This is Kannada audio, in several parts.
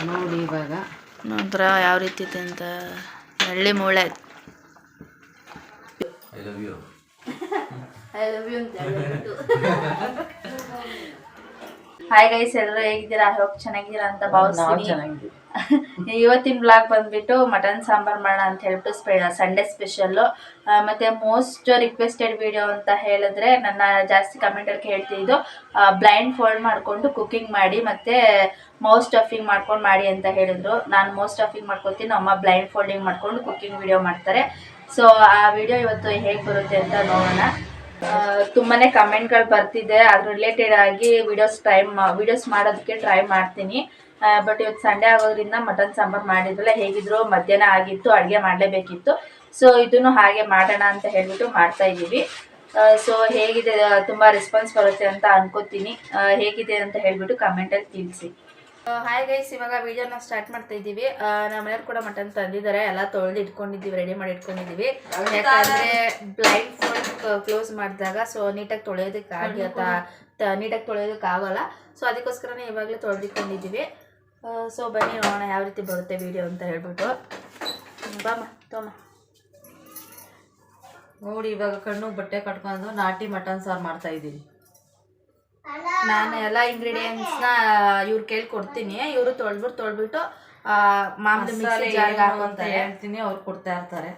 ನೋಡಿ ಇವಾಗ ನಂತರ ಯಾವ ರೀತಿ ಇದೆ ಅಂತ ಹಳ್ಳಿ ಮೂಳೆ ಐ ಲವ್ ಯು ಅಂತ ಹೇಳ್ಬಿಟ್ಟು ಹಾಯ್ ಗೈಸ್, ಎಲ್ಲರೂ ಹೇಗಿದ್ದೀರಾ? ಹೋಪ್ ಚೆನ್ನಾಗಿದ್ದೀರಾ ಅಂತ ಭಾವಿಸ್ತೀನಿ. ಇವತ್ತಿನ ಬ್ಲಾಗ್ ಬಂದ್ಬಿಟ್ಟು ಮಟನ್ ಸಾಂಬಾರ್ ಮಾಡೋಣ ಅಂತ ಹೇಳ್ಬಿಟ್ಟು ಸಂಡೇ ಸ್ಪೆಷಲ್ಲು. ಮತ್ತು ಮೋಸ್ಟ್ ರಿಕ್ವೆಸ್ಟೆಡ್ ವಿಡಿಯೋ ಅಂತ ಹೇಳಿದ್ರೆ ನನ್ನ ಜಾಸ್ತಿ ಕಮೆಂಟಲ್ಲಿ ಕೇಳ್ತಿದ್ದು ಬ್ಲೈಂಡ್ ಫೋಲ್ಡ್ ಮಾಡಿಕೊಂಡು ಕುಕ್ಕಿಂಗ್ ಮಾಡಿ ಮತ್ತು ಮೌತ್ ಸ್ಟಫಿಂಗ್ ಮಾಡ್ಕೊಂಡು ಮಾಡಿ ಅಂತ ಹೇಳಿದ್ರು. ನಾನು ಮೌತ್ ಸ್ಟಫಿಂಗ್ ಮಾಡ್ಕೊತೀನಿ, ಅಮ್ಮ ಬ್ಲೈಂಡ್ ಫೋಲ್ಡಿಂಗ್ ಮಾಡ್ಕೊಂಡು ಕುಕ್ಕಿಂಗ್ ವಿಡಿಯೋ ಮಾಡ್ತಾರೆ. ಸೊ ಆ ವಿಡಿಯೋ ಇವತ್ತು ಹೇಗೆ ಬರುತ್ತೆ ಅಂತ ನೋಡೋಣ. ತುಂಬಾ ಕಮೆಂಟ್ಗಳು ಬರ್ತಿದೆ, ಅದ್ರ ರಿಲೇಟೆಡ್ ಆಗಿ ವಿಡಿಯೋಸ್ ಮಾಡೋದಕ್ಕೆ ಟ್ರೈ ಮಾಡ್ತೀನಿ. ಬಟ್ ಇವತ್ತು ಸಂಡೇ ಆಗೋದ್ರಿಂದ ಮಟನ್ ಸಾಂಬಾರು ಮಾಡಿದ್ರಲ್ಲ, ಹೇಗಿದ್ರು ಮಧ್ಯಾಹ್ನ ಆಗಿತ್ತು, ಅಡುಗೆ ಮಾಡಲೇಬೇಕಿತ್ತು. ಸೊ ಇದನ್ನು ಹಾಗೆ ಮಾಡೋಣ ಅಂತ ಹೇಳ್ಬಿಟ್ಟು ಮಾಡ್ತಾ ಇದ್ದೀವಿ. ಸೊ ಹೇಗಿದೆ, ತುಂಬ ರೆಸ್ಪಾನ್ಸ್ ಬರುತ್ತೆ ಅಂತ ಅನ್ಕೋತೀನಿ. ಹೇಗಿದೆ ಅಂತ ಹೇಳ್ಬಿಟ್ಟು ಕಮೆಂಟಲ್ಲಿ ತಿಳಿಸಿ. ಹಾಯ್ ಗೈಸ್, ಇವಾಗ ವಿಡಿಯೋನ ಸ್ಟಾರ್ಟ್ ಮಾಡ್ತಾ ಇದ್ದೀವಿ. ನಮ್ಮ ಮನೆಯವ್ರು ಕೂಡ ಮಟನ್ ತಂದಿದ್ದಾರೆ, ಎಲ್ಲ ತೊಳೆದು ಇಟ್ಕೊಂಡಿದ್ದೀವಿ, ರೆಡಿ ಮಾಡಿ ಇಟ್ಕೊಂಡಿದ್ದೀವಿ. ಯಾಕಂದರೆ ಬ್ಲೈಂಡ್ ಫೋಲ್ಡ್ ಕ್ಲೋಸ್ ಮಾಡಿದಾಗ ಸೊ ನೀಟಾಗಿ ತೊಳೆಯೋದಕ್ಕಾಗಲ್ಲ. ಸೊ ಅದಕ್ಕೋಸ್ಕರನೇ ಇವಾಗಲೇ ತೊಳೆದಿಟ್ಕೊಂಡಿದ್ದೀವಿ. ಸೊ ಬನ್ನಿ ನೋಡೋಣ ಯಾವ ರೀತಿ ಬರುತ್ತೆ ವಿಡಿಯೋ ಅಂತ ಹೇಳ್ಬಿಟ್ಟು. ಬಾಮ ತೋಮ ನೋಡಿ, ಇವಾಗ ಕಣ್ಣು ಬಟ್ಟೆ ಕಟ್ಕೊಂಡು ನಾಟಿ ಮಟನ್ ಸಾರು ಮಾಡ್ತಾ ಇದ್ದೀನಿ. ನಾನು ಎಲ್ಲ ಇಂಗ್ರೀಡಿಯೆಂಟ್ಸ್ನ ಇವ್ರು ಕೇಳ್ಕೊಡ್ತೀನಿ, ಇವರು ತೊಳ್ಬಿಟ್ಟು ಮಾಮೂಲಿ ಮಿಕ್ಸಿ ಜಾರ್ಗೆ ಹಾಕುವಂತ ಹೇಳ್ತೀನಿ, ಅವ್ರು ಕೊಡ್ತಾ ಇರ್ತಾರೆ.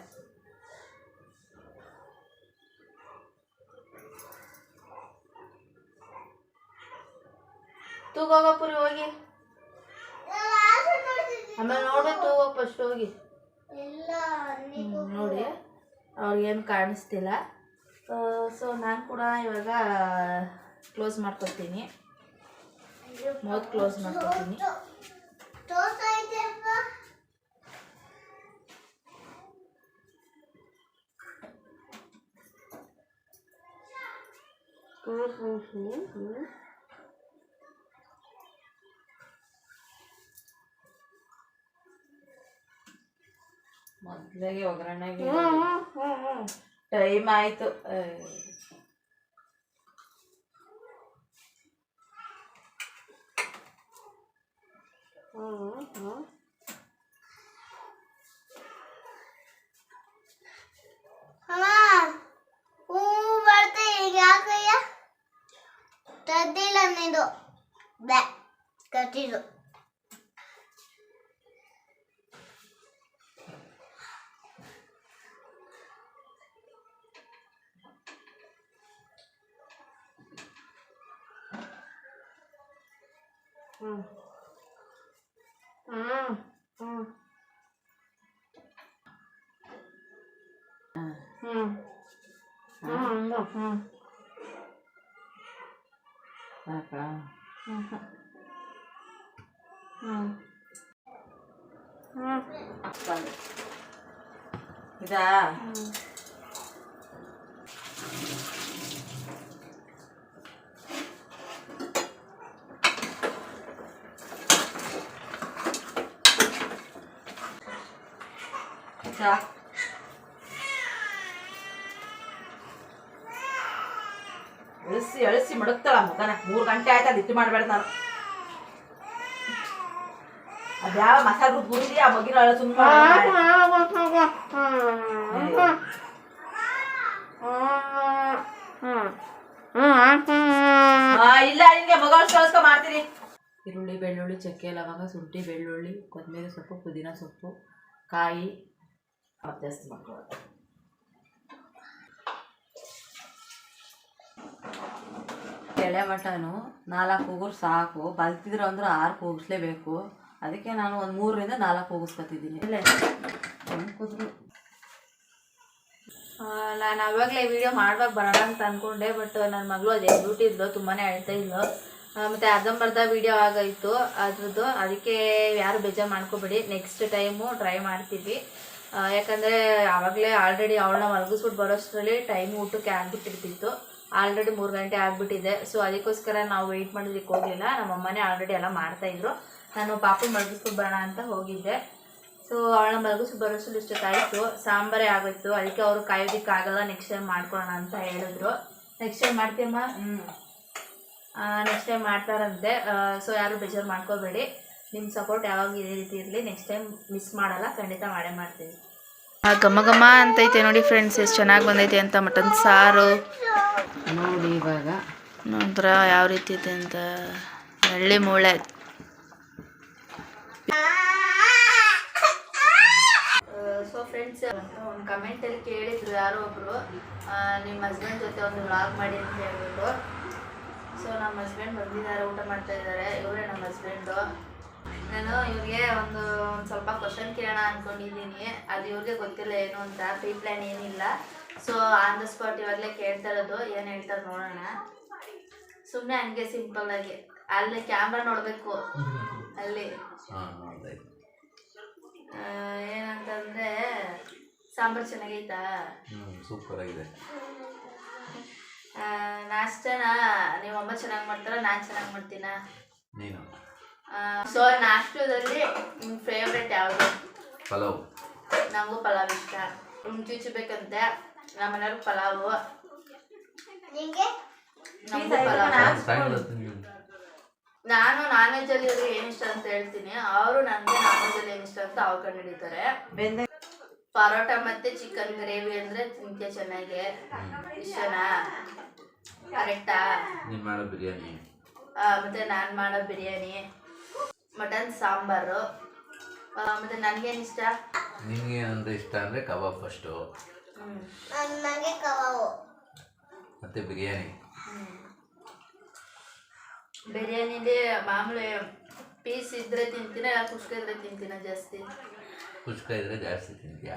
ತೂಗೋಗ ಪುರಿ ಹೋಗಿ, ಆಮೇಲೆ ನೋಡಿ ತೂಗೋ ಫಸ್ಟ್ ಹೋಗಿ. ನೋಡಿ ಅವ್ರಿಗೇನು ಕಾಣಿಸ್ತಿಲ್ಲ. ಸೊ ನಾನು ಕೂಡ ಇವಾಗ ಕ್ಲೋಸ್ ಮಾಡ್ಕೊತೀನಿ, ಮೌತ್ ಕ್ಲೋಸ್ ಮಾಡ್ಕೊತೀನಿ. ಮೊದಲಿಗೆ ಒಗ್ಗರಣೆಗೆ ಟೈಮ್ ಆಯಿತು. ಕಟ್ಟಿದ್ದು ಇದಾ ಎಳಿಸಿ ಮಡಗ್ತಾಳ ಮಗನ. 3 ಗಂಟೆ ಆಯ್ತು, ಅದು ಇಟ್ಟು ಮಾಡಬೇಡ. ನಾನು ಅದ್ಯಾವ ಮಸಾಲೆ ಗುಡಿ ಆ ಮಗಿನ ಇಲ್ಲ, ನಿನ್ಗೆ ಮಗ ಮಾಡ್ತೀನಿ. ಈರುಳ್ಳಿ, ಬೆಳ್ಳುಳ್ಳಿ, ಚಕ್ಕೆ, ಲವಂಗ, ಶುಂಠಿ, ಬೆಳ್ಳುಳ್ಳಿ, ಕೊತ್ತಂಬರಿ ಸೊಪ್ಪು, ಪುದೀನ ಸೊಪ್ಪು, ಕಾಯಿ ಜಾಸ್ತಿ ಮಾಡ್ಕೊಳ್ಳೋದು. ಎಳೆ ಮಟನು 4 ಕೂಗುರು ಸಾಕು, ಬಲ್ತಿದ್ರು ಅಂದ್ರೆ 6 ಕೂಗಿಸ್ಲೇಬೇಕು. ಅದಕ್ಕೆ ನಾನು ಒಂದು 3ರಿಂದ 4 ಕೂಗಿಸ್ಕೊತಿದ್ದೀನಿ. ಕೂದ್ರು ನಾನು ಅವಾಗಲೇ ವಿಡಿಯೋ ಮಾಡುವಾಗ ಬರೋಣ ಅಂತ ಅಂದ್ಕೊಂಡೆ. ಬಟ್ ನನ್ನ ಮಗಳು ಅದೇ ಬಿಟ್ಟಿದ್ಲು, ತುಂಬಾ ಅಳ್ತಾ ಇದ್ಲು. ಮತ್ತು ಅರ್ಧಂಬರ್ಧ ವಿಡಿಯೋ ಆಗೋಯ್ತು ಅದ್ರದ್ದು. ಅದಕ್ಕೆ ಯಾರು ಬೇಜಾರು ಮಾಡ್ಕೋಬೇಡಿ, ನೆಕ್ಸ್ಟ್ ಟೈಮು ಟ್ರೈ ಮಾಡ್ತೀವಿ. ಯಾಕಂದರೆ ಆವಾಗಲೇ ಆಲ್ರೆಡಿ ಅವಳನ್ನ ಮಲಗಿಸ್ಬಿಟ್ಟು ಬರೋಷ್ಟರಲ್ಲಿ ಟೈಮ್ ಊಟಕ್ಕೆ ಆಗಿಬಿಟ್ಟಿರ್ತಿತ್ತು. ಆಲ್ರೆಡಿ 3 ಗಂಟೆ ಆಗಿಬಿಟ್ಟಿದೆ. ಸೊ ಅದಕ್ಕೋಸ್ಕರ ನಾವು ವೆಯ್ಟ್ ಮಾಡೋದಕ್ಕೆ ಹೋಗಲಿಲ್ಲ. ನಮ್ಮಮ್ಮನೇ ಆಲ್ರೆಡಿ ಎಲ್ಲ ಮಾಡ್ತಾಯಿದ್ರು. ನಾನು ಪಾಪು ಮಲಗಿಸ್ಬಿಟ್ಟು ಬರೋಣ ಅಂತ ಹೋಗಿದ್ದೆ. ಸೊ ಅವಳನ್ನ ಮಲಗಿಸ್ಬಿಟ್ಟು ಬರೋಷ್ಟು ಇಷ್ಟಕ್ಕಾಯಿತು, ಸಾಂಬಾರೇ ಆಗೋಯ್ತು. ಅದಕ್ಕೆ ಅವರು ಕಾಯೋದಕ್ಕಾಗಲ್ಲ, ನೆಕ್ಸ್ಟ್ ಟೈಮ್ ಮಾಡ್ಕೊಳ್ಳೋಣ ಅಂತ ಹೇಳಿದ್ರು. ನೆಕ್ಸ್ಟ್ ಟೈಮ್ ಮಾಡ್ತೀಯಮ್ಮ? ನೆಕ್ಸ್ಟ್ ಟೈಮ್ ಮಾಡ್ತಾರಂತೆ. ಸೊ ಯಾರು ಬೇಜಾರು ಮಾಡ್ಕೋಬೇಡಿ. ನಿಮ್ಮ ಸಪೋರ್ಟ್ ಯಾವಾಗ ಇದೇ ರೀತಿ ಇರಲಿ. ನೆಕ್ಸ್ಟ್ ಟೈಮ್ ಮಿಸ್ ಮಾಡಲ್ಲ, ಖಂಡಿತ ಮಾಡೇ ಮಾಡ್ತೀವಿ. ಘಮ ಘಮ ಅಂತೈತೆ ನೋಡಿ ಫ್ರೆಂಡ್ಸ್, ಎಷ್ಟು ಚೆನ್ನಾಗಿ ಬಂದೈತೆ ಅಂತ ಮಟನ್ ಸಾರು. ನೋಡಿ ಇವಾಗ ನಂತರ ಯಾವ ರೀತಿ ಐತೆ ಅಂತ ಹಳ್ಳಿ ಮೂಳೆ. ಸೊ ಫ್ರೆಂಡ್ಸ್, ಒಂದು ಕಮೆಂಟಲ್ಲಿ ಕೇಳಿದ್ರು ಯಾರೋ ಒಬ್ಬರು, ನಿಮ್ಮ ಹಸ್ಬೆಂಡ್ ಜೊತೆ ಒಂದು ವ್ಲಾಗ್ ಮಾಡಿ ಅಂತ ಹೇಳ್ಬಿಟ್ಟು. ಸೊ ನಮ್ಮ ಹಸ್ಬೆಂಡ್ ಬಂದಿದ್ದಾರೆ, ಊಟ ಮಾಡ್ತಾ ಇದ್ದಾರೆ. ಇವರೇ ನಮ್ಮ ಹಸ್ಬೆಂಡು. ನಾನು ಇವ್ರಿಗೆ ಒಂದು ಸ್ವಲ್ಪ ಕ್ವಶನ್ ಕೇಳೋಣ ಅಂದ್ಕೊಂಡಿದ್ದೀನಿ. ಅದು ಇವ್ರಿಗೆ ಗೊತ್ತಿಲ್ಲ ಏನು ಅಂತ, ಪ್ರೀ ಪ್ಲ್ಯಾನ್ ಏನಿಲ್ಲ. ಸೊ ಆನ್ ದ ಸ್ಪಾಟ್ ಇವಾಗಲೇ ಕೇಳ್ತಾ ಇರೋದು, ಏನು ಹೇಳ್ತಾರೆ ನೋಡೋಣ. ಸುಮ್ಮನೆ ಹಂಗೆ ಸಿಂಪಲ್ಲಾಗಿ. ಅಲ್ಲಿ ಕ್ಯಾಮ್ರಾ ನೋಡಬೇಕು, ಅಲ್ಲಿ ಏನಂತಂದರೆ ಸಾಂಬಾರು ಚೆನ್ನಾಗೈತಾ? ಸೂಪರ್ ಆಗಿದೆ. ನಾಷ್ಟನ ನೀವು ಅಮ್ಮ ಚೆನ್ನಾಗಿ ಮಾಡ್ತಾರ, ನಾನು ಚೆನ್ನಾಗಿ ಮಾಡ್ತೀನ? ನೀನು. ಸೊ ನಾಷ್ಟದಲ್ಲಿ ನಿಮ್ಮ ಫೇವ್ರೆಟ್ ಯಾವುದು? ಪಲಾವ್. ನನಗೂ ಪಲಾವ್ ಇಷ್ಟ. ಚುಚ್ಚಬೇಕಂತೆ ನಮ್ಮ ಮನೆಯವ್ರಿಗೆ ಪಲಾವು, ನಮಗೂ ಪಲಾವ್. ನಾನು ನಾನ್ ವೆಜ್ಜಲ್ಲಿ ಇವ್ರಿಗೆ ಏನು ಇಷ್ಟ ಅಂತ ಹೇಳ್ತೀನಿ, ಅವರು ನನಗೆ ನಾನ್ ವೆಜ್ಜಲ್ಲಿ ಏನು ಇಷ್ಟ ಅಂತ ಅವ್ರು ಕಂಡು ಹಿಡಿತಾರೆ. ಪರೋಟ ಮತ್ತು ಚಿಕನ್ ಗ್ರೇವಿ ಅಂದರೆ ತಿಂತೆ ಚೆನ್ನಾಗಿ. ಇಷ್ಟನಾ? ಕರೆಕ್ಟಾ? ನೀನು ಮಾಡೋ ಬಿರಿಯಾನಿ, ಮತ್ತು ನಾನು ಮಾಡೋ ಬಿರಿಯಾನಿ, ಮಟನ್ ಸಾಂಬಾರು. ಮತ್ತು ನನಗೇನು ಇಷ್ಟ? ನಿನಗೆ ಅಂದರೆ ಇಷ್ಟ ಅಂದರೆ ಕಬಾಬ್ ಫಸ್ಟು, ನನಗೆ ಕಬಾಬು ಮತ್ತು ಬಿರಿಯಾನಿ. ಬಿರಿಯಾನಿಲಿ ಮಾಮೂಲಿ ಪೀಸ್ ಇದ್ರೆ ತಿಂತೀನ, ಕುಷ್ಕ ಇದ್ರೆ ತಿಂತೀನ ಜಾಸ್ತಿ? ಕುಷ್ಕ ಇದ್ರೆ ಜಾಸ್ತಿ ತಿಂತೀಯ.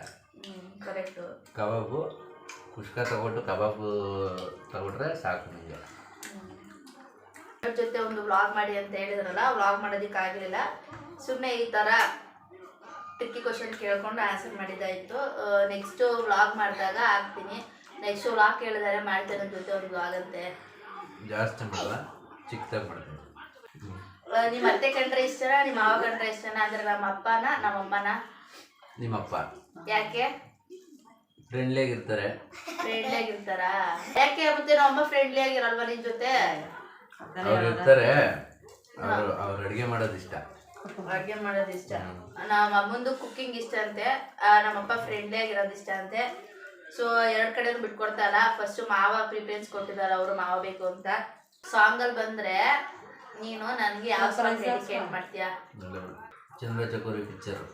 ಕರೆಕ್ಟು. ಕಬಾಬು ಕುಷ್ಕ ತಗೊಟ್ಟು ಕಬಾಬು ತಗೊಟ್ರೆ ಸಾಕು ನಿಮಗೆ. ಅವ್ರ ಜೊತೆ ಒಂದು ವ್ಲಾಗ್ ಮಾಡಿ ಅಂತ ಹೇಳಿದ್ರಲ್ಲ, ವ್ಲಾಗ್ ಮಾಡೋದಕ್ಕಾಗಲಿಲ್ಲ. ಸುಮ್ಮನೆ ಈ ಥರ ಟ್ರಿಕ್ಕಿ ಕ್ವಶನ್ ಕೇಳ್ಕೊಂಡು ಆನ್ಸರ್ ಮಾಡಿದ್ದಾಯಿತು. ನೆಕ್ಸ್ಟು ವ್ಲಾಗ್ ಮಾಡಿದಾಗ ಆಗ್ತೀನಿ. ನೆಕ್ಸ್ಟ್ ವ್ಲಾಗ್ ಕೇಳಿದರೆ ಮಾಡ್ತೇನೆ ನನ್ನ ಜೊತೆ ಒಂದು ವ್ಲಾಗ್ ಅಂತೆ. ಜಾಸ್ತಿ ಮಾಡಲ್ಲ, ಚಿಕ್ಕದಾಗಿ ಮಾಡ್ತೀನಿ. ನಿಮ್ಮ ಅತ್ತೆ ಕಂಡ್ರೆ ಇಷ್ಟನಾ, ನಿಮ್ಮ ಮಾವ ಕಂಡ್ರೆ ಇಷ್ಟನಾ? ಅಂದರೆ ನಮ್ಮ ಅಪ್ಪನ ನಮ್ಮ ಅಮ್ಮನ? ನಿಮ್ಮಪ್ಪ. ಯಾಕೆ? ಫ್ರೆಂಡ್ಲಿ ಆಗಿರ್ತಾರೆ. ಫ್ರೆಂಡ್ಲಿ ಆಗಿರ್ತಾರಾ? ಯಾಕೆ ಮತ್ತೆ ನಮ್ಮ ಅಮ್ಮ ಫ್ರೆಂಡ್ಲಿ ಆಗಿರಲ್ವಾ ನಿನ್ನ ಜೊತೆ? ಅವ್ರು ಇರ್ತಾರೆ, ಅವ್ರು ಅಡುಗೆ ಮಾಡೋದು ಇಷ್ಟ. ಅಡುಗೆ ಮಾಡೋದು ಇಷ್ಟ. ನಮ್ಮ ಅಮ್ಮಂದು ಕುಕ್ಕಿಂಗ್ ಇಷ್ಟ ಅಂತೆ, ನಮ್ಮಪ್ಪ ಫ್ರೆಂಡ್ಲಿ ಆಗಿರೋದು ಇಷ್ಟ ಅಂತೆ. ಸೊ ಎರಡು ಕಡೆನೂ ಬಿಟ್ಕೊಡ್ತಾರಲ್ಲ. ಫಸ್ಟು ಮಾವ ಪ್ರಿಫರೆನ್ಸ್ ಕೊಟ್ಟಿದ್ದಾರೆ, ಅವರು ಮಾವ ಬೇಕು ಅಂತ. ಸಾಂಗಲ್ಲಿ ಬಂದರೆ ನೀನು ನನಗೆ ಯಾವ ಸಾಂಗ್ ಡೆಡಿಕೇಟ್ ಮಾಡ್ತೀಯಾ? ಚಂದ್ರಚಕೋರಿ ಪಿಕ್ಚರು.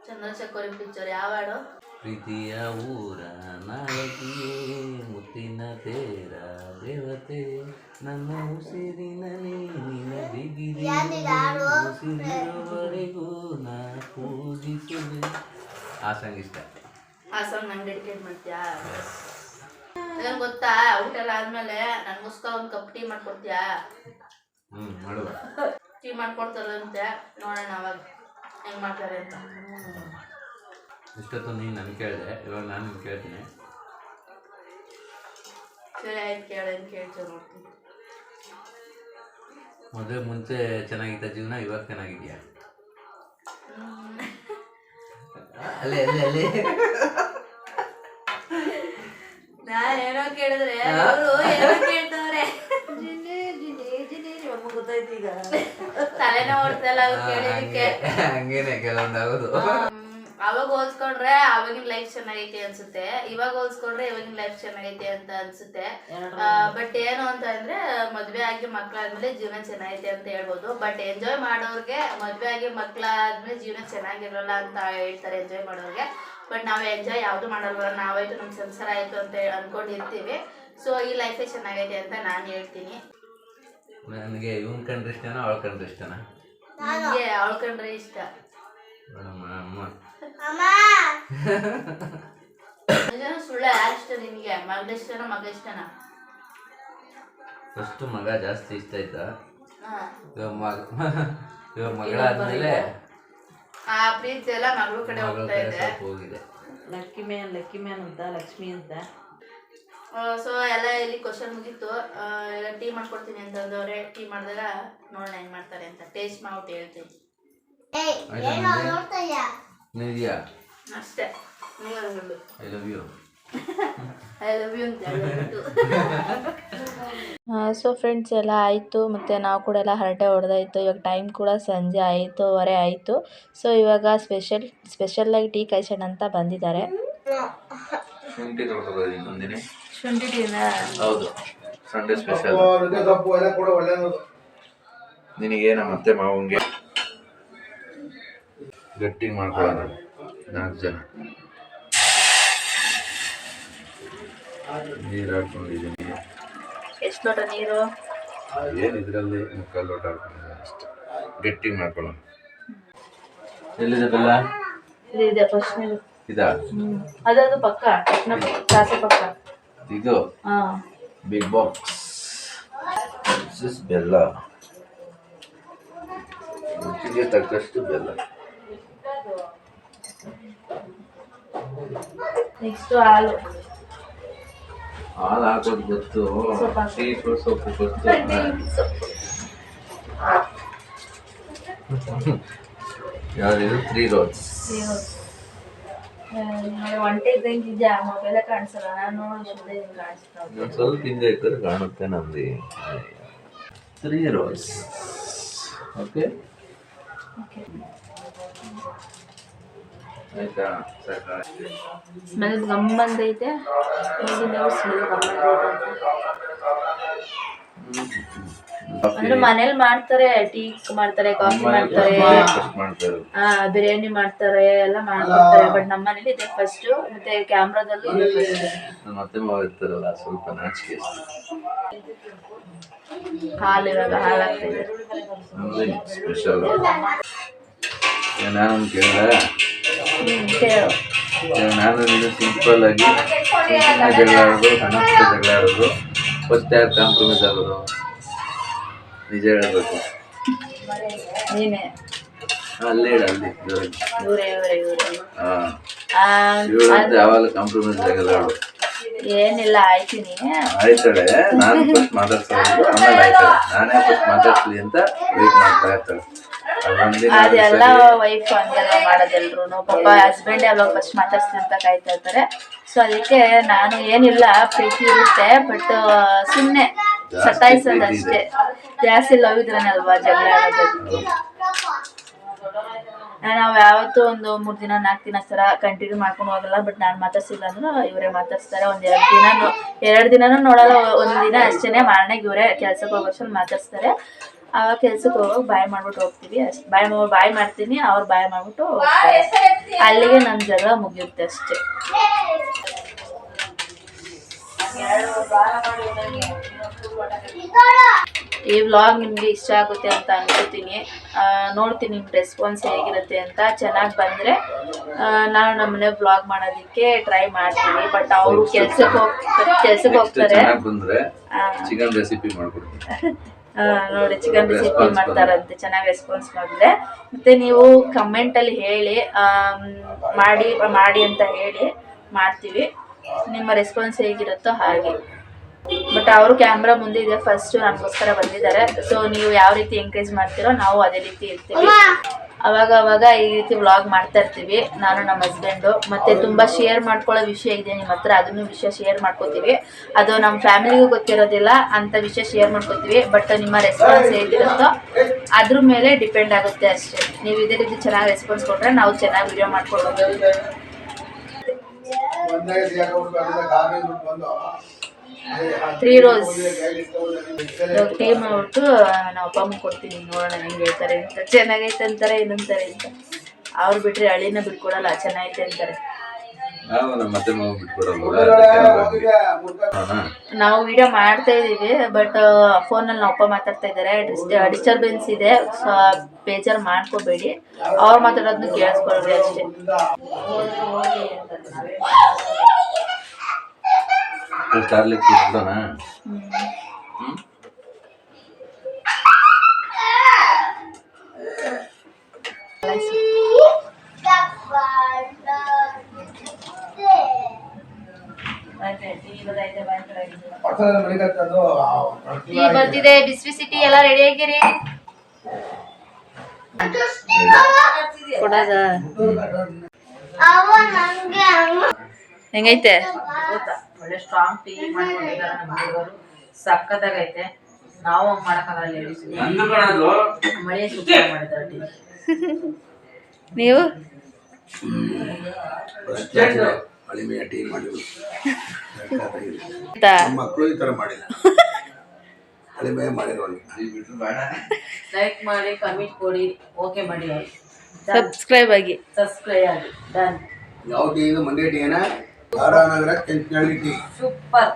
ಚಂದ್ರಚಕೋರಿ ಪಿಕ್ಚರ್ ಯಾವ ಹಾಡು? ಪ್ರೀತಿಯ ಊರ ನಾಯಕಿಯೇ, ಮುತ್ತಿನ ತೇರ ದೇವತೆ, ನನ್ನ ಉಸಿರಿನಲ್ಲಿ ನಿನ್ನ ಬಿಗಿರಿ ಉಸಿರಿರುವವರೆಗೂ ನಾ ಪೂಜಿಸುವೆ. ಆ ಸಾಂಗ್ ಇಷ್ಟ. ಆ ಸಾಂಗ್ ನಂಗೆ ಡೆಡಿಕೇಟ್ ಮಾಡ್ತೀಯಾ? ನನಗೆ ಗೊತ್ತಾ, ಊಟ ಎಲ್ಲ ಆದಮೇಲೆ ನನಗೋಸ್ಕರ ಒಂದು ಕಪ್ ಟೀ ಮಾಡ್ಕೊಡ್ತೀಯಾ? ಮಾಡುವ. ಟೀ ಮಾಡ್ಕೊಡ್ತಾರಂತೆ, ನೋಡೋಣ ಅವಾಗ ಹೆಂಗೆ ಮಾಡ್ತಾರೆ ಅಂತ. ಇಷ್ಟೊತ್ತು ನೀನು ನನ್ನ ಕೇಳಿದೆ, ಇವಾಗ ನಾನು ನಿನ್ನ ಕೇಳ್ತೀನಿ. ಸರಿ ಆಯ್ತು, ಕೇಳೇನು ಕೇಳ್ತೀವಿ ನೋಡ್ತೀನಿ. ಮದುವೆ ಮುಂಚೆ ಚೆನ್ನಾಗಿದ್ದ ಜೀವನ ಇವಾಗ ಚೆನ್ನಾಗಿದೆಯಾ? ಅಲ್ಲೇ ಅಲ್ಲೇ ಅಲ್ಲೇ ನಾನು ಏನೋ ಕೇಳಿದ್ರೆ ಅವರು ಏನೋ ಕೇಳ್ತವ್ರೆ. ಗೊತ್ತಾಯ್ತು ಈಗ. ತಲೆನೋ ಓಡ್ತಲ್ಲ ಅವ್ರು ಕೇಳಿದಕ್ಕೆ. ಹಂಗೇನೆ ಕೆಲವೊಂದು ಆಗೋದು. ಅವಾಗ ಹೋಲ್ಸ್ಕೊಂಡ್ರೆ ಅವಾಗಿನ ಲೈಫ್ ಚೆನ್ನಾಗೈತೆ ಅನ್ಸುತ್ತೆ, ಇವಾಗ ಹೋಲ್ಸ್ಕೊಂಡ್ರೆ ಇವಾಗಿನ ಲೈಫ್ ಚೆನ್ನಾಗೈತೆ ಅಂತ ಅನ್ಸುತ್ತೆ. ಬಟ್ ಏನು ಅಂತ ಅಂದ್ರೆ, ಮದ್ವೆ ಆಗಿ ಮಕ್ಳಾದ್ಮೇಲೆ ಜೀವನ ಚೆನ್ನಾಗೈತೆ ಅಂತ ಹೇಳ್ಬೋದು. ಬಟ್ ಎಂಜಾಯ್ ಮಾಡೋರ್ಗೆ ಮದ್ವೆ ಆಗಿ ಮಕ್ಳಾದ್ಮೇಲೆ ಜೀವನ ಚೆನ್ನಾಗಿರಲ್ಲ ಅಂತ ಹೇಳ್ತಾರೆ ಎಂಜಾಯ್ ಮಾಡೋರ್ಗೆ. ಬಟ್ ನಾವು ಎಂಜಾಯ್ ಯಾವುದು ಮಾಡಲ್ವಲ್ಲ, ನಾವಾಯ್ತು ನಮ್ಮ ಸಂಸಾರ ಆಯಿತು ಅಂತ ಅನ್ಕೊಂಡಿರ್ತೀವಿ. ಸೊ ಈ ಲೈಫೇ ಚೆನ್ನಾಗೈತೆ ಅಂತ ನಾನು ಹೇಳ್ತೀನಿ. ನನಗೆ ಇವನ್ ಕಂಡ್ರೆ ಇಷ್ಟನಾ ಅವಳ ಕಂಡ್ರೆ ಇಷ್ಟನಾ? ನನಗೆ ಅವಳ ಕಂಡ್ರೆ ಇಷ್ಟ. ಸುಳ್ಳ ಯಾರು ಇಷ್ಟ ನಿನಗೆ? ಮಗ ಇಷ್ಟನಾ ಮಗ ಇಷ್ಟನಾ? ಫಸ್ಟ್ ಮಗ ಜಾಸ್ತಿ ಇಷ್ಟ ಆಯ್ತಾ? ಇವಾಗ ಮಗಳಾದ್ಮೇಲೆ ಆ ಪ್ರೀತಿ ಎಲ್ಲ ಮಗಳ ಕಡೆ ಹೋಗ್ತಾ ಇದೆ. ಹೋಗಿದೆ. ಲಕ್ಕಿ ಮ್ಯಾನ್ ಅಂತ, ಲಕ್ಷ್ಮಿ ಅಂತ. ಸೊ ಎಲ್ಲ ಇಲ್ಲಿ ಕ್ವಶನ್ ಮುಗೀತು. ಈಗ ಟೀ ಮಾಡ್ಕೊಡ್ತೀನಿ ಅಂತಂದವ್ರೆ. ಟೀ ಮಾಡಿದಾಗ ನೋಡೋಣ ಹೆಂಗೆ ಮಾಡ್ತಾರೆ ಅಂತ ಟೇಸ್ಟ್ ಮಾಡ್ಬಿಟ್ಟು ಹೇಳ್ತೀನಿ. ಇದೆಯಾ? ಅಷ್ಟೇ. I love you. I love you ಅಂತ ಹೇಳ್ಬಿಟ್ಟು. ಸೊ ಫ್ರೆಂಡ್ಸ್ ಎಲ್ಲ ಆಯಿತು, ಮತ್ತು ನಾವು ಕೂಡ ಎಲ್ಲ ಹರಟೆ ಹೊಡೆದಾಯಿತು. ಇವಾಗ ಟೈಮ್ ಕೂಡ ಸಂಜೆ 5:15 ಆಯಿತು. ಸೊ ಇವಾಗ ಸ್ಪೆಷಲ್ಲಾಗಿ ಟೀ ಕಾಯ್ಸೋಣ ಅಂತ ಬಂದಿದ್ದಾರೆ. ಶುಂಠಿ ತೊಗೊಂಡು ಬಂದಿನಿ. ಶುಂಠಿ ಟೀನಾ? ಹೌದು, ಸಂಡೇ ಸ್ಪೆಷಲ್. ನಿನಗೇನ ಮತ್ತೆ ಮಾವಂಗೆ ಗಟ್ಟಿ ಮಾಡ್ಕೊಳ್ಳೋಣ 4 ಜನ. ನೀರು ಹಾಕೊಂಡಿದ್ದೀನಿ. ಎಷ್ಟು ಲೋಟ ನೀರು? ಏನು ಇದರಲ್ಲಿ 3/4 ಲೋಟ ಹಾಕೊಂಡಿದ್ದೀನಿ ಅಷ್ಟೇ. ಗಟ್ಟಿ ಮಾಡ್ಕೊಳ್ಳೋಣ. ಎಲ್ಲಿದೆ ಬೆಲ್ಲ? ಇದೆ ಫಸ್ಟ್ ನೀರು. ಇದಾ? ಅದದು ಪಕ್ಕ ಕಾಸೆ ಪಕ್ಕ ಇದು ಹಾಂ. Big box. ದಿಸ್ ಇಸ್ ಬೆಲ್ಲ. ರುಚಿಗೆ ತಕ್ಕಷ್ಟು ಬೆಲ್ಲ. ನೆಕ್ಸ್ಟು ಹಾಲು. ಹಾಲು ಹಾಕೋದು ಗೊತ್ತು, ಟೀ ಸೊಪ್ಪು ಗೊತ್ತು. ಯಾವ್ದಿದು? 3 ರೋಸ್. ಒಂಟೆ ಇದ್ದಂಗೆ ಇದೆ, ಮೊಬೈಲ ಕಾಣಿಸಲ್ಲ. ನಾನು ನೋಡಿ ಶುದ್ಧ ಕಾಣಿಸ್ತಾ. ಇನ್ನೊಂದು ಸ್ವಲ್ಪ ಹಿಂದೆ ಇಟ್ಟರೆ ಕಾಣುತ್ತೆ ನಮ್ದು. 3 ರೋಸ್. ಓಕೆ, ಆಯ್ತಾ? ಸಾಕಾ? ಸ್ಮೆಲ್ ಗಮ್ಮಂದೈತೆ. ಸ್ಮೆಲ್ ಗಮ್ಮಂದೈತೆ. ಅಂದ್ರೆ ಮನೇಲಿ ಮಾಡ್ತಾರೆ, ಟೀ ಮಾಡ್ತಾರೆ, ಕಾಫಿ ಮಾಡ್ತಾರೆ, ಬಿರಿಯಾನಿ ಮಾಡ್ತಾರೆ, ಎಲ್ಲ ಮಾಡ್ತಾರೆ. ಬಟ್ ನಮ್ಮ ಮನೇಲಿ ಇದೆ ಫಸ್ಟ್, ಮತ್ತೆ ಕ್ಯಾಮ್ರಾದಲ್ಲೂ ಇದೆ ಫಸ್ಟ್. ನಮ್ಮ ಅತ್ತೆ ಮಾವ ಇರ್ತಾರಲ್ಲ, ಸ್ವಲ್ಪ ನಾಚಿಕೆ. ಹಾಲು ಇವಾಗ ಹಾಳಾಗ್ತಿದೆ. ಸ್ಪೆಷಲ್. ನಾನು ಕೇಳಿದೆ, ನಾನು ನೀನು ಸಿಂಪಲ್ ಆಗಿ ಜಗಳ ಆಡೋದು, ಸಣ್ಣ ಪುಟ್ಟ ಜಗಳ ಆಡೋದು. ಫಸ್ಟ್ ಯಾರು ಕಾಂಪ್ರಮೈಸ್ ಆಗೋದು? ನಿಜ ಹೇಳ್ಬೇಕು. ನೀನೆ ಅಲ್ಲೇ ಹೇಳ, ಅಲ್ಲಿ ಇವರೇ ಇವಳಂತ ಯಾವಾಗ ಕಾಂಪ್ರಮೈಸ್ ಆಗಲ್ಲ ಅವಳು. ಏನಿಲ್ಲ, ಆಯ್ತೀನಿ. ಆಯ್ತಾಳೆ, ನಾನು ಫಸ್ಟ್ ಮಾತಾಡ್ಸೋದು, ಆಮೇಲೆ ಆಯ್ತಾಳೆ. ನಾನೇ ಫಸ್ಟ್ ಮಾತಾಡ್ಸ್ಲಿ ಅಂತ ವೇಟ್ ಮಾಡ್ತಾ ಇರ್ತಾಳೆ. ಅದೆಲ್ಲ ವೈಫ್ ಹಂಗೆಲ್ಲ ಮಾಡೋದೆಲ್ರು. ಪಾಪ ಹಸ್ಬೆಂಡ್ ಯಾವಾಗ ಫಸ್ಟ್ ಮಾತಾಡ್ಸ್ಲಿ ಅಂತ ಕಾಯ್ತಾ ಇರ್ತಾರೆ. ಸೊ ಅದಕ್ಕೆ ನಾನು ಏನಿಲ್ಲ, ಪ್ರೀತಿ ಇರುತ್ತೆ, ಬಟ್ ಸುಮ್ಮನೆ ಸತಾಯಿಸೋದು ಅಷ್ಟೇ. ಜಾಸ್ತಿ ಲವ್ ಇದ್ರೇನಲ್ವಾ ಜಗಳ ಆಡೋದು. ನಾವು ಯಾವತ್ತೂ ಒಂದು 3 ದಿನ 4 ದಿನ ಥರ ಕಂಟಿನ್ಯೂ ಮಾಡ್ಕೊಂಡು ಹೋಗಲ್ಲ. ಬಟ್ ನಾನು ಮಾತಾಡ್ಸಿಲ್ಲ ಅಂದ್ರೆ ಇವರೇ ಮಾತಾಡ್ಸ್ತಾರೆ. ಒಂದು 2 ದಿನನೂ ನೋಡಲ್ಲ. ಒಂದು ದಿನ ಅಷ್ಟೇ, ಮಾರನೆಗೆ ಇವರೇ ಕೆಲ್ಸಕ್ಕೆ ಹೋಗೋಷ್ಟಲ್ಲಿ ಮಾತಾಡ್ಸ್ತಾರೆ. ಆವಾಗ ಕೆಲ್ಸಕ್ಕೆ ಹೋಗೋಕೆ ಬಾಯ್ ಮಾಡ್ಬಿಟ್ಟು ಹೋಗ್ತೀವಿ ಅಷ್ಟೇ. ಬಾಯ್ ಮಾಡ್ತೀನಿ, ಅವ್ರು ಬಾಯ್ ಮಾಡ್ಬಿಟ್ಟು ಹೋಗ್ತಾರೆ. ಅಲ್ಲಿಗೆ ನನ್ನ ಜಗಳ ಮುಗಿಯುತ್ತೆ ಅಷ್ಟೇ. ಈ ವ್ಲಾಗ್ ನಿಮಗೆ ಇಷ್ಟ ಆಗುತ್ತೆ ಅಂತ ಅನ್ಕೋತೀನಿ. ನೋಡ್ತೀನಿ ನಿಮ್ಮ ರೆಸ್ಪಾನ್ಸ್ ಹೇಗಿರುತ್ತೆ ಅಂತ. ಚೆನ್ನಾಗಿ ಬಂದರೆ ನಾನು ನಮ್ಮನೆ ವ್ಲಾಗ್ ಮಾಡೋದಕ್ಕೆ ಟ್ರೈ ಮಾಡ್ತೀನಿ. ಬಟ್ ಅವರು ಕೆಲ್ಸಕ್ಕೆ ಹೋಗ್ತಾರೆ. ಚಿಕನ್ ರೆಸಿಪಿ ಮಾಡ್ಕೊಡ್ತೀನಿ ನೋಡಿ, ಚಿಕನ್ ರೆಸಿಪಿ ಮಾಡ್ತಾರಂತೆ. ಚೆನ್ನಾಗಿ ರೆಸ್ಪಾನ್ಸ್ ಮಾಡಿದ್ರೆ ಮತ್ತೆ ನೀವು ಕಮೆಂಟಲ್ಲಿ ಹೇಳಿ, ಮಾಡಿ ಅಂತ ಹೇಳಿ, ಮಾಡ್ತೀವಿ. ನಿಮ್ಮ ರೆಸ್ಪಾನ್ಸ್ ಹೇಗಿರುತ್ತೋ ಹಾಗೆ. ಬಟ್ ಅವರು ಕ್ಯಾಮ್ರಾ ಮುಂದೆ ಇದೆ ಫಸ್ಟ್, ನನಗೋಸ್ಕರ ಬಂದಿದ್ದಾರೆ. ಸೊ ನೀವು ಯಾವ ರೀತಿ ಎಂಕರೇಜ್ ಮಾಡ್ತೀರೋ ನಾವು ಅದೇ ರೀತಿ ಇರ್ತೀವಿ. ಅವಾಗ ಈ ರೀತಿ ವ್ಲಾಗ್ ಮಾಡ್ತಾ ಇರ್ತೀವಿ, ನಾನು ನಮ್ಮ ಹಸ್ಬೆಂಡು. ಮತ್ತು ತುಂಬ ಶೇರ್ ಮಾಡ್ಕೊಳ್ಳೋ ವಿಷಯ ಇದೆ ನಿಮ್ಮ ಹತ್ರ, ಅದನ್ನು ವಿಷಯ ಶೇರ್ ಮಾಡ್ಕೋತೀವಿ. ಅದು ನಮ್ಮ ಫ್ಯಾಮಿಲಿಗೂ ಗೊತ್ತಿರೋದಿಲ್ಲ, ಅಂಥ ವಿಷಯ ಶೇರ್ ಮಾಡ್ಕೋತೀವಿ. ಬಟ್ ನಿಮ್ಮ ರೆಸ್ಪಾನ್ಸ್ ಹೇಗಿರುತ್ತೋ ಅದ್ರ ಮೇಲೆ ಡಿಪೆಂಡ್ ಆಗುತ್ತೆ ಅಷ್ಟೇ. ನೀವು ಇದೇ ರೀತಿ ಚೆನ್ನಾಗಿ ರೆಸ್ಪಾನ್ಸ್ ಕೊಟ್ಟರೆ ನಾವು ಚೆನ್ನಾಗಿ ವಿಡಿಯೋ ಮಾಡ್ಕೊಡ್ಬೋದು. 3 ರೋಸ್ ಟೀ ಮಾಡ್ಬಿಟ್ಟು ನಾವು ಅಪ್ಪ ಅಮ್ಮ ಕೊಡ್ತೀನಿ, ನೋಡೋಣ ಹೆಂಗೆ ಹೇಳ್ತಾರೆ ಅಂತ. ಚೆನ್ನಾಗೈತೆ ಅಂತಾರೆ, ಏನಂತಾರೆ ಅಂತ. ಅವ್ರು ಬಿಟ್ಟರೆ ಹಳ್ಳಿನ ಬಿಟ್ಕೊಡಲ್ಲ, ಚೆನ್ನಾಗೈತೆ ಅಂತಾರೆ. ನಾವು ವಿಡಿಯೋ ಮಾಡ್ತಾ ಇದೀವಿ, ಬಟ್ ಫೋನಲ್ಲಿ ನಾವು ಅಪ್ಪ ಮಾತಾಡ್ತಾ ಇದ್ದಾರೆ, ಡಿಸ್ಟರ್ಬೆನ್ಸ್ ಇದೆ. ಸೊ ಬೇಜಾರು ಮಾಡ್ಕೋಬೇಡಿ, ಅವ್ರು ಮಾತಾಡೋದನ್ನ ಕೇಳಿಸ್ಕೊಳ್ರಿ ಅಷ್ಟೇ. ಬರ್ತಿದೆ, ಬಿಸಿ ಬಿಸಿ ಎಲ್ಲ ರೆಡಿ ಆಗಿರಿ. ಕೊಡೋದ ಅವ ನಂಗೆ ಹೆಂಗೈತೆ? ಗೊತ್ತಾ ಒಳ್ಳೆ ಸ್ಟ್ರಾಂಗ್ ಟೀ ಮಾಡ್ಕೊಂಡಿದ್ದಾರೆ ನಮ್ಮ ಹುಡುಗರು. ಸಕ್ಕತ್ತಾಗೈತೆ. ನಾವು ಹಂಗೆ ಮಾಡೋಕ್ಕಾಗಲ್ಲ ಲೇಡೀಸ್. ಮಳೆ ಸೂಪರ್ ಮಾಡಿದ್ದಾರೆ ಟೀ. ನೀವು ಅಳಿಮೆಯ ಟೀ ಮಾಡಿದ್ರು ಆಯ್ತಾ? ಮಕ್ಕಳು ಈ ಥರ ಮಾಡಿಲ್ಲ ಅಳಿಮೆಯ ಮಾಡಿರೋಲ್ಲ. ಲೈಕ್ ಮಾಡಿ, ಕಮೆಂಟ್ ಕೊಡಿ, ಓಕೆ ಮಾಡಿ, ಸಬ್ಸ್ಕ್ರೈಬ್ ಆಗಿ. ಸಬ್ಸ್ಕ್ರೈಬ್ ಆಗಿ. ಡನ್. ಯಾವ ಟೀ ಇದು? ಮಂಡ್ಯ ಟೀನ ತಾರಾನಗರ ಕೆಂಚನಹಳ್ಳಿ ಟೀ. ಸೂಪರ್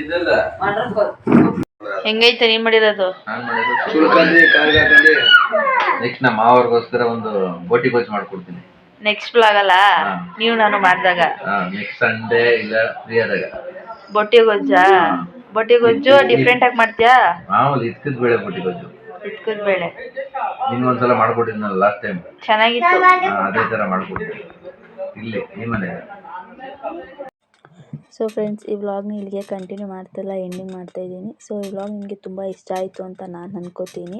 ಇದೆಲ್ಲ ವಂಡರ್ಫುಲ್. ಹೆಂಗೈತೆ ನೀನ್ ಮಾಡಿರೋದು? ನಾನ್ ಮಾಡಿರೋದು ಸುಳ್ಕಂಡಿ ಕಾರ್ಗೆ ಹಾಕಂಡಿ ನೆಕ್ಸ್ಟ್ ನಮ್ಮ ಮಾವರ್ಗೋಸ್ಕರ ಒಂದು ಬೋಟಿ ಗೊಜ್ಜು ಮಾಡ್ಕೊಡ್ತೀನಿ. ನೆಕ್ಸ್ಟ್ ಬ್ಲಾಗ್ ಅಲ್ಲ, ಹಾ. ನೀವು ನಾನು ಮಾಡಿದಾಗ. ನೆಕ್ಸ್ಟ್ ಸಂಡೇ ಇಲ್ಲ ಫ್ರೀ ಆದಾಗ ಬೊಟ್ಟಿ ಗೊಜ್ಜಾ? ಬೊಟ್ಟಿ ಗೊಜ್ಜು ಡಿಫ್ರೆಂಟ್ ಆಗಿ ಮಾಡ್ತೀಯಾ? ಮಾಮೂಲಿ ಇದ್ಕದ್ ಬೇಳೆ ಬೋಟಿ ಗೊಜ್ಜು. ಇದ್ಕದ ಬೇಳೆ ನಿನ್ಗೊಂದ್ಸಲ ಮಾಡ್ಕೊಟ್ಟಿದ್ನಲ್ಲ ಲಾಸ್ಟ್ ಟೈಮ್, ಚೆನ್ನಾಗಿತ್ತು. ಅದೇ ತರ ಮಾಡ್ಕೊಡ್ತೀನಿ ಇಲ್ಲಿ ನಿಮ್ಮನೆ. ಸೊ ಫ್ರೆಂಡ್ಸ್, ಈ ವ್ಲಾಗ್ನ ಇಲ್ಲಿಗೆ ಕಂಟಿನ್ಯೂ ಮಾಡ್ತಿಲ್ಲ, ಎಂಡಿಂಗ್ ಮಾಡ್ತಾಯಿದ್ದೀನಿ. ಸೊ ಈ ವ್ಲಾಗ್ ನಿಮಗೆ ತುಂಬ ಇಷ್ಟ ಆಯಿತು ಅಂತ ನಾನು ಅನ್ಕೋತೀನಿ.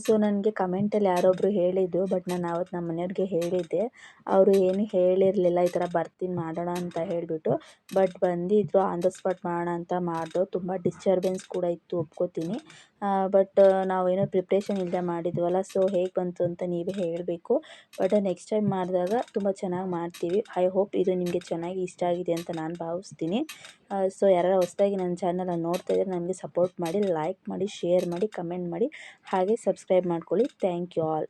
ಸೊ ನನಗೆ ಕಮೆಂಟಲ್ಲಿ ಯಾರೊಬ್ಬರು ಹೇಳಿದ್ದು, ಬಟ್ ನಾನು ಆವತ್ತು ನಮ್ಮ ಮನೆಯವ್ರಿಗೆ ಹೇಳಿದ್ದೆ. ಅವರು ಏನು ಹೇಳಿರಲಿಲ್ಲ ಈ ಥರ ಬರ್ತೀನಿ ಮಾಡೋಣ ಅಂತ ಹೇಳಿಬಿಟ್ಟು. ಬಟ್ ಬಂದಿದ್ದರು, ಆನ್ ದ ಸ್ಪಾಟ್ ಮಾಡೋಣ ಅಂತ ಮಾಡಿದ್ರು. ತುಂಬ ಡಿಸ್ಟರ್ಬೆನ್ಸ್ ಕೂಡ ಇತ್ತು, ಒಪ್ಕೋತೀನಿ. ಬಟ್ ನಾವೇನೋ ಪ್ರಿಪ್ರೇಷನ್ ಇಲ್ಲದೆ ಮಾಡಿದ್ವಲ್ಲ, ಸೊ ಹೇಗೆ ಬಂತು ಅಂತ ನೀವೇ ಹೇಳಬೇಕು. ಬಟ್ ನೆಕ್ಸ್ಟ್ ಟೈಮ್ ಮಾಡಿದಾಗ ತುಂಬ ಚೆನ್ನಾಗಿ ಮಾಡ್ತೀವಿ. ಐ ಹೋಪ್ ಇದು ನಿಮಗೆ ಚೆನ್ನಾಗಿ ಇಷ್ಟ ಆಗಿದೆ ಅಂತ ನಾನು ಭಾವಿಸ್ತೀನಿ. ಸೊ ಯಾರು ಹೊಸದಾಗಿ ನನ್ನ ಚಾನಲನ್ನು ನೋಡ್ತಾ ಇದ್ದರೆ ನನಗೆ ಸಪೋರ್ಟ್ ಮಾಡಿ, ಲೈಕ್ ಮಾಡಿ, ಶೇರ್ ಮಾಡಿ, ಕಮೆಂಟ್ ಮಾಡಿ, ಹಾಗೆ ಸಬ್ಸ್ಕ್ರೈಬ್ ಮಾಡ್ಕೊಳ್ಳಿ. Thank you all.